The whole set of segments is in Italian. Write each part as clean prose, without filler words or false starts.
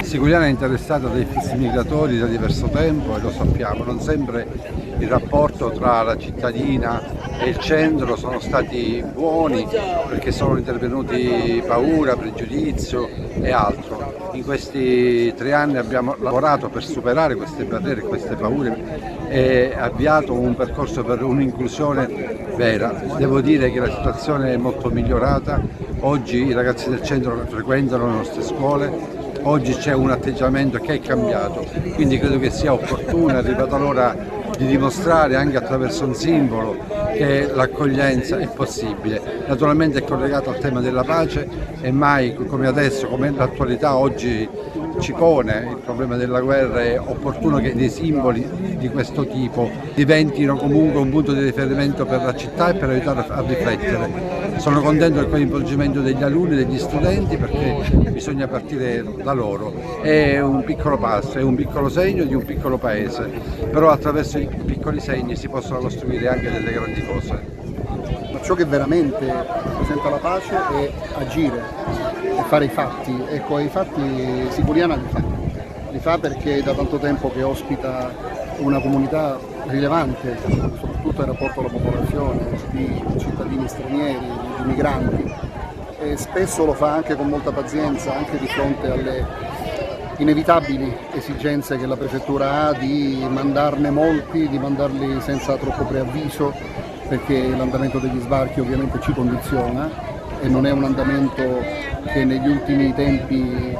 Siculiana è interessata dai flussi migratori da diverso tempo e lo sappiamo, non sempre il rapporto tra la cittadina e il centro sono stati buoni perché sono intervenuti paura, pregiudizio e altro. In questi 3 anni abbiamo lavorato per superare queste barriere, queste paure e avviato un percorso per un'inclusione vera. Devo dire che la situazione è molto migliorata, oggi i ragazzi del centro frequentano le nostre scuole. Oggi c'è un atteggiamento che è cambiato, quindi credo che sia opportuno, è arrivata l'ora di dimostrare anche attraverso un simbolo che l'accoglienza è possibile. Naturalmente è collegato al tema della pace e mai come adesso, come l'attualità oggi ci pone il problema della guerra, è opportuno che dei simboli di questo tipo diventino comunque un punto di riferimento per la città e per aiutare a riflettere. Sono contento del coinvolgimento degli alunni, degli studenti, perché bisogna partire da loro. È un piccolo passo, è un piccolo segno di un piccolo paese, però attraverso i piccoli segni si possono costruire anche delle grandi cose. Ma ciò che veramente rappresenta la pace è agire e fare i fatti. Ecco, i fatti Siculiana li fa perché è da tanto tempo che ospita una comunità rilevante, soprattutto in rapporto alla popolazione, di cittadini stranieri, di migranti, e spesso lo fa anche con molta pazienza, anche di fronte alle inevitabili esigenze che la prefettura ha di mandarne molti, di mandarli senza troppo preavviso, perché l'andamento degli sbarchi ovviamente ci condiziona e non è un andamento che negli ultimi tempi,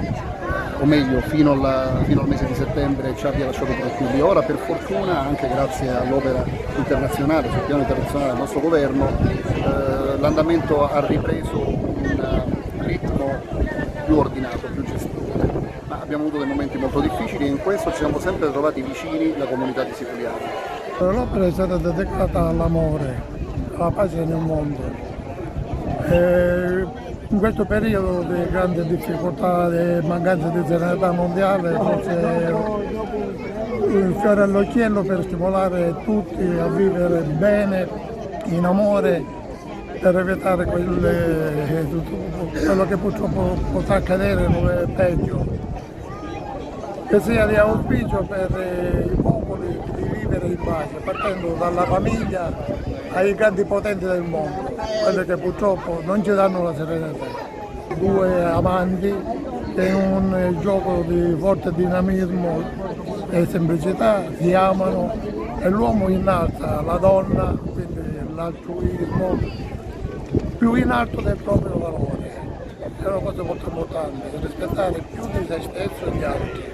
o meglio fino al mese di settembre, ci abbia lasciato tranquilli. Ora per fortuna, anche grazie all'opera internazionale, sul piano internazionale del nostro governo, l'andamento ha ripreso un ritmo più ordinato, più gestito. Ma abbiamo avuto dei momenti molto difficili e in questo ci siamo sempre trovati vicini la comunità di Siculiana. L'opera è stata dedicata all'amore, alla pace nel mondo. In questo periodo di grande difficoltà, di mancanza di serenità mondiale, forse il fiore all'occhiello per stimolare tutti a vivere bene, in amore, per evitare quello che purtroppo potrà accadere, non è peggio. Che sia di auspicio per i popoli di vivere in pace, partendo dalla famiglia ai grandi potenti del mondo, quelli che purtroppo non ci danno la serenità. 2 amanti che in un gioco di forte dinamismo e semplicità si amano e l'uomo innalza la donna, quindi l'altruismo, più in alto del proprio valore. È una cosa molto importante, rispettare più di se stesso e gli altri.